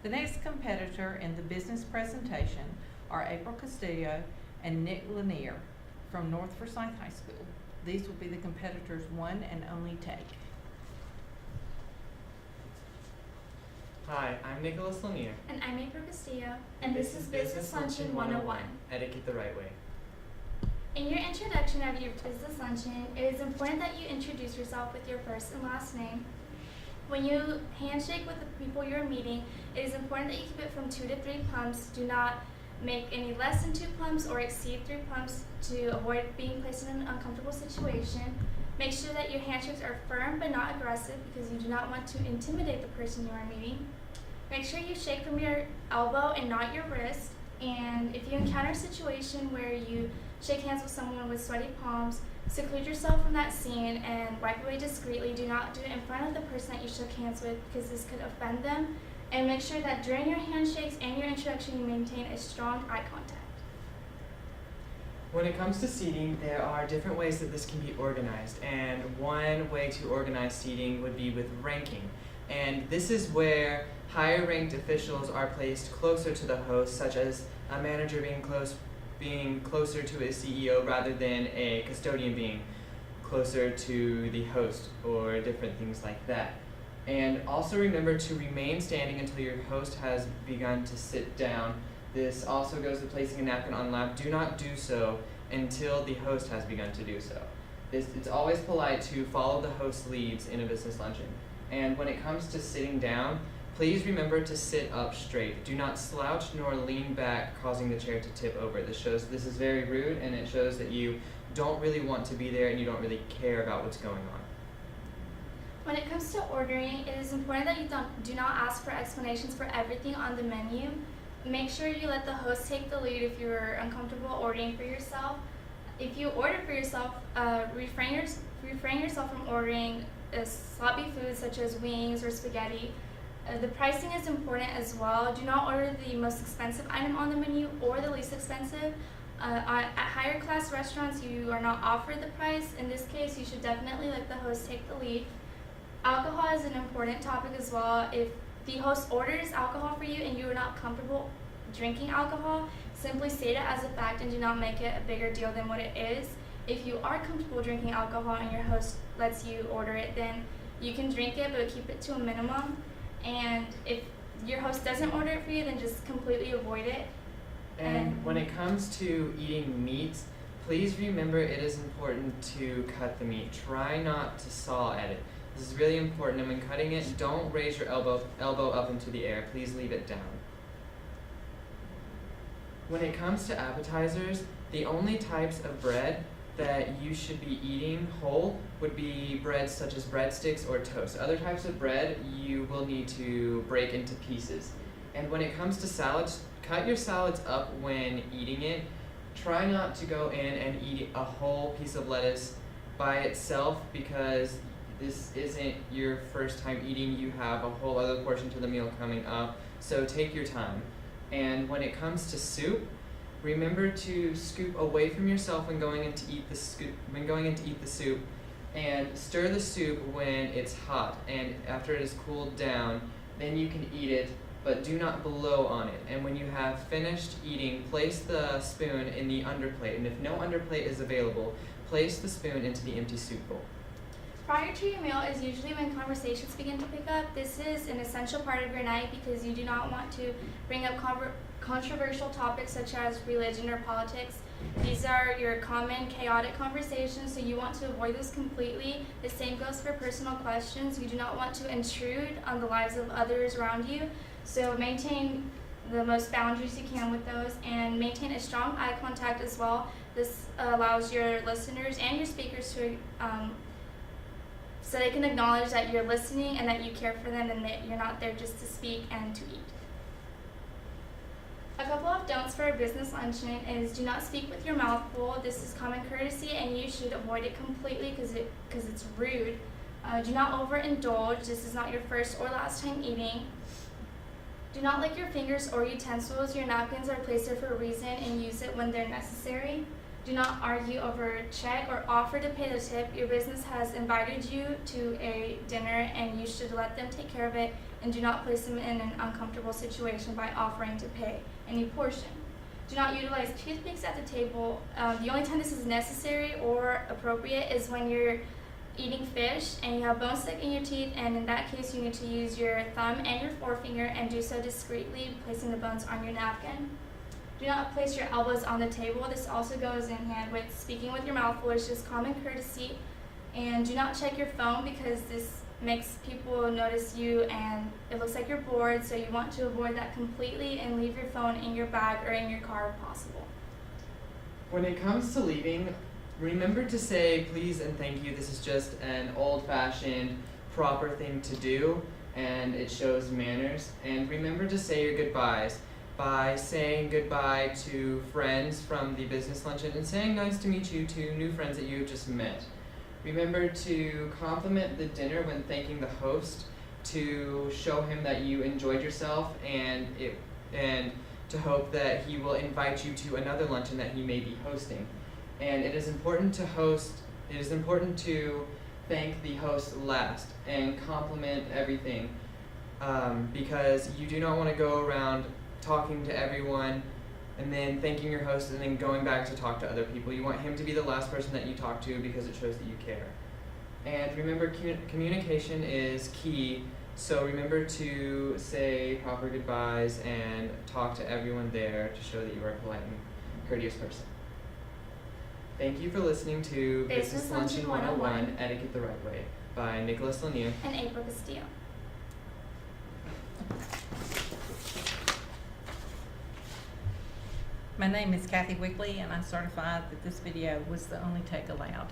The next competitor in the business presentation are April Castillo and Nick Lanier from North Forsyth High School. These will be the competitors' one and only take. Hi, I'm Nicolas Lanier. And I'm April Castillo. And this is Business Luncheon 101. Etiquette the right way. In your introduction of your Business Luncheon, it is important that you introduce yourself with your first and last name. When you handshake with the people you're meeting, it is important that you keep it from 2 to 3 pumps. Do not make any less than 2 pumps or exceed 3 pumps to avoid being placed in an uncomfortable situation. Make sure that your handshakes are firm but not aggressive because you do not want to intimidate the person you are meeting. Make sure you shake from your elbow and not your wrist. And if you encounter a situation where you shake hands with someone with sweaty palms, seclude yourself from that scene and wipe away discreetly. Do not do it in front of the person that you shook hands with because this could offend them. And make sure that during your handshakes and your introduction, you maintain a strong eye contact. When it comes to seating, there are different ways that this can be organized, and one way to organize seating would be with ranking. And this is where higher ranked officials are placed closer to the host, such as a manager being closer to his CEO rather than a custodian being closer to the host, or different things like that. And also remember to remain standing until your host has begun to sit down. This also goes to placing a napkin on lap. Do not do so until the host has begun to do so. It's always polite to follow the host's leads in a business luncheon. And when it comes to sitting down, please remember to sit up straight. Do not slouch nor lean back, causing the chair to tip over. This is very rude, and it shows that you don't really want to be there and you don't really care about what's going on. When it comes to ordering, it is important that you do not ask for explanations for everything on the menu. Make sure you let the host take the lead if you're uncomfortable ordering for yourself. If you order for yourself, refrain yourself from ordering sloppy foods such as wings or spaghetti. The pricing is important as well. Do not order the most expensive item on the menu or the least expensive. At higher class restaurants, you are not offered the price. In this case, you should definitely let the host take the lead. Alcohol is an important topic as well. If the host orders alcohol for you and you are not comfortable drinking alcohol, simply state it as a fact and do not make it a bigger deal than what it is. If you are comfortable drinking alcohol and your host lets you order it, then you can drink it, but keep it to a minimum. And if your host doesn't order it for you, then just completely avoid it. And when it comes to eating meat, please remember it is important to cut the meat. Try not to saw at it. This is really important, and when cutting it, don't raise your elbow up into the air. Please leave it down. When it comes to appetizers, the only types of bread that you should be eating whole would be breads such as breadsticks or toast. Other types of bread you will need to break into pieces. And when it comes to salads, cut your salads up when eating it. Try not to go in and eat a whole piece of lettuce by itself because this isn't your first time eating. You have a whole other portion to the meal coming up, so take your time. And when it comes to soup, remember to scoop away from yourself when going in to eat the soup, and stir the soup when it's hot. And after it is cooled down, then you can eat it, but do not blow on it. And when you have finished eating, place the spoon in the underplate. And if no underplate is available, place the spoon into the empty soup bowl. Prior to your meal is usually when conversations begin to pick up. This is an essential part of your night because you do not want to bring up controversial topics such as religion or politics. These are your common chaotic conversations, so you want to avoid those completely. The same goes for personal questions. You do not want to intrude on the lives of others around you, so maintain the most boundaries you can with those, and maintain a strong eye contact as well. This allows your listeners and your speakers to so they can acknowledge that you're listening and that you care for them and that you're not there just to speak and to eat. A couple of don'ts for a business luncheon is do not speak with your mouth full. This is common courtesy and you should avoid it completely because it's rude. Do not overindulge. This is not your first or last time eating. Do not lick your fingers or utensils. Your napkins are placed there for a reason and use it when they're necessary. Do not argue over a check or offer to pay the tip. Your business has invited you to a dinner and you should let them take care of it and do not place them in an uncomfortable situation by offering to pay any portion. Do not utilize toothpicks at the table. The only time this is necessary or appropriate is when you're eating fish and you have bone stuck in your teeth, and in that case you need to use your thumb and your forefinger and do so discreetly, placing the bones on your napkin. Do not place your elbows on the table. This also goes in hand with speaking with your mouth full. It's just common courtesy. And do not check your phone because this makes people notice you and it looks like you're bored, so you want to avoid that completely and leave your phone in your bag or in your car if possible. When it comes to leaving, remember to say please and thank you. This is just an old-fashioned, proper thing to do, and it shows manners. And remember to say your goodbyes by saying goodbye to friends from the business luncheon and saying nice to meet you to new friends that you have just met. Remember to compliment the dinner when thanking the host, to show him that you enjoyed yourself, and to hope that he will invite you to another luncheon that he may be hosting. And it is important to thank the host last and compliment everything, because you do not want to go around talking to everyone and then thanking your host and then going back to talk to other people. You want him to be the last person that you talk to because it shows that you care. And remember, communication is key, so remember to say proper goodbyes and talk to everyone there to show that you are a polite and courteous person. Thank you for listening to Business Luncheon 101, Etiquette the Right Way by Nicolas, Lanier, and April Castillo. My name is Kathy Wickley, and I certify that this video was the only take allowed.